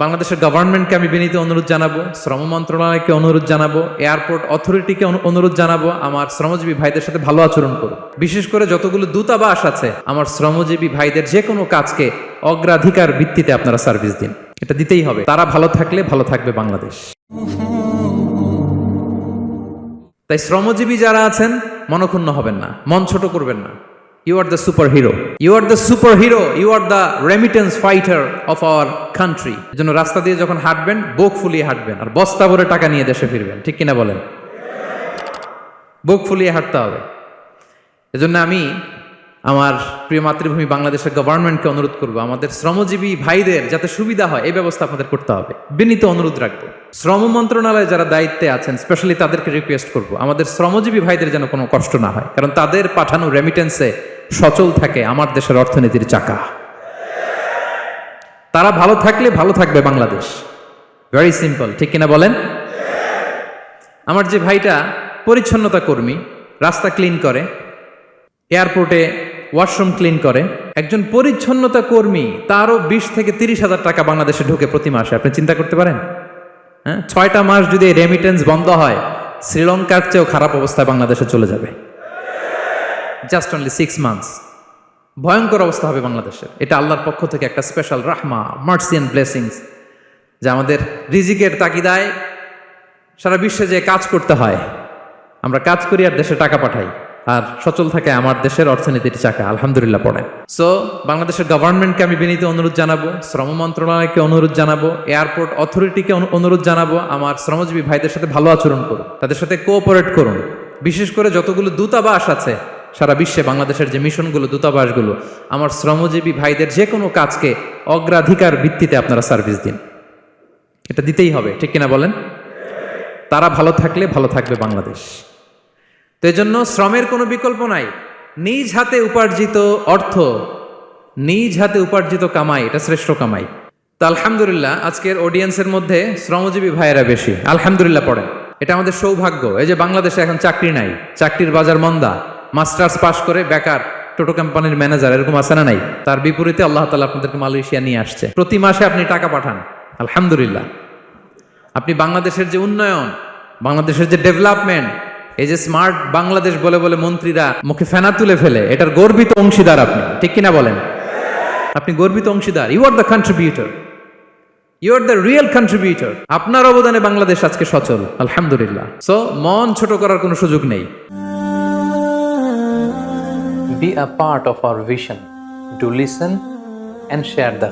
বাংলাদেশের গভর্নমেন্টকে আমি বিনীত অনুরোধ জানাবো, শ্রম মন্ত্রণালয়কে অনুরোধ জানাবো, এয়ারপোর্ট অথরিটিকে অনুরোধ জানাবো, আমার শ্রমজীবী ভাইদের সাথে ভালো আচরণ করুন। বিশেষ করে যতগুলো দূতাবাস আছে, আমার শ্রমজীবী ভাইদের যে কোনো কাজকে অগ্রাধিকার ভিত্তিতে আপনারা সার্ভিস দিন। এটা দিতেই হবে। তারা ভালো থাকলে ভালো থাকবে বাংলাদেশ। তাই শ্রমজীবী যারা আছেন মনক্ষুণ্ণ হবেন না, মন ছোট করবেন না। You are the superhero. You are the superhero. You are the remittance fighter of our country. এজন্য রাস্তা দিয়ে যখন হাঁটবেন, বুক ফুলিয়ে হাঁটবেন, আর বস্তা ভরে টাকা নিয়ে দেশে ফিরবেন। ঠিক কিনা বলেন? বুক ফুলিয়ে হাঁটতে হবে। এজন্য আমি আমার প্রিয় মাতৃভূমি বাংলাদেশের গভর্নমেন্টকে অনুরোধ করবো, আমাদের শ্রমজীবী ভাইদের যাতে সুবিধা হয় এই ব্যবস্থা আপনাদের করতে হবে। বিনীত অনুরোধ রাখবো। শ্রম মন্ত্রণালয়ে যারা দায়িত্বে আছেন, স্পেশালি তাদেরকে রিকোয়েস্ট করবো, আমাদের শ্রমজীবী ভাইদের যেন কোনো কষ্ট না হয়, কারণ তাদের পাঠানো রেমিটেন্সে সচল থাকে আমার দেশের অর্থনীতির চাকা। তারা ভালো থাকলে ভালো থাকবে বাংলাদেশ। Very simple. ঠিক কিনা বলেন? আমার যে ভাইটা পরিচ্ছন্নতা কর্মী, রাস্তা ক্লিন করে, এয়ারপোর্টে ওয়াশরুম ক্লিন করে, একজন পরিচ্ছন্নতা কর্মী, তারও 20 থেকে 30 হাজার টাকা বাংলাদেশে ঢোকে প্রতি মাসে। আপনি চিন্তা করতে পারেন? হ্যাঁ, 6টা মাস যদি রেমিটেন্স বন্ধ হয়, শ্রীলঙ্কার চেয়েও খারাপ অবস্থায় বাংলাদেশে চলে যাবে। Just only 6 months. ভয়ঙ্কর অবস্থা হবে বাংলাদেশের। এটা আল্লাহর পক্ষ থেকে একটা স্পেশাল রাহমা, মার্সি এন্ড ব্লেসিংস, যে আমাদের রিজিকের তাগিদায় সারা বিশ্বে যে কাজ করতে হয়, আমরা কাজ করি আর দেশে টাকা পাঠাই, আর সচল থাকে আমার দেশের অর্থনীতির চাকা। আলহামদুলিল্লাহ পড়েন। সো বাংলাদেশের গভর্নমেন্টকে আমি বিনীত অনুরোধ জানাবো, শ্রম মন্ত্রণালয়কে অনুরোধ জানাবো, এয়ারপোর্ট অথরিটিকে অনুরোধ জানাবো, আমার শ্রমজীবী ভাইদের সাথে ভালো আচরণ করুন, তাদের সাথে কোঅপারেট করুন। বিশেষ করে যতগুলো দূতাবাস আছে সারা বিশ্বে, বাংলাদেশের যে মিশনগুলো, দূতাবাসগুলো, আমার শ্রমজীবী ভাইদের যে কোনো কাজকে অগ্রাধিকার ভিত্তিতে আপনারা সার্ভিস দিন। এটা দিতেই হবে। ঠিক কিনা বলেন? তারা ভালো থাকলে ভালো থাকবে বাংলাদেশ। তো এই জন্য শ্রমের কোনো বিকল্প নাই। নিজ হাতে উপার্জিত অর্থ, নিজ হাতে উপার্জিত কামাই, এটা শ্রেষ্ঠ কামাই। তো আলহামদুলিল্লাহ আজকের অডিয়েন্সের মধ্যে শ্রমজীবী ভাইয়েরা বেশি। আলহামদুলিল্লাহ পড়েন। এটা আমাদের সৌভাগ্য। এই যে বাংলাদেশে এখন চাকরি নাই, চাকরির বাজার মন্দা, মাস্টার্স পাস করে বেকার টোটো কোম্পানির ম্যানেজার, এরকম আছে না নাই? তার বিপরীতে আল্লাহ তাআলা আপনাদেরকে মালয়েশিয়া নিয়ে আসছে। প্রতি মাসে আপনি টাকা পাঠান, আলহামদুলিল্লাহ। আপনি বাংলাদেশের যে উন্নয়ন, বাংলাদেশের যে ডেভেলপমেন্ট, এই যে স্মার্ট বাংলাদেশ বলে বলে মন্ত্রীরা মুখে ফেনা তুলে ফেলে, এটার গর্বিত অংশীদার আপনি। ঠিক কিনা বলেন? আপনি গর্বিত অংশীদার। You are the contributor, you are the real contributor. আপনার অবদানে বাংলাদেশ আজকে সচল, আলহামদুলিল্লাহ। সো মন ছোট করার কোনো সুযোগ নেই। Be a part of our vision. Do listen and share the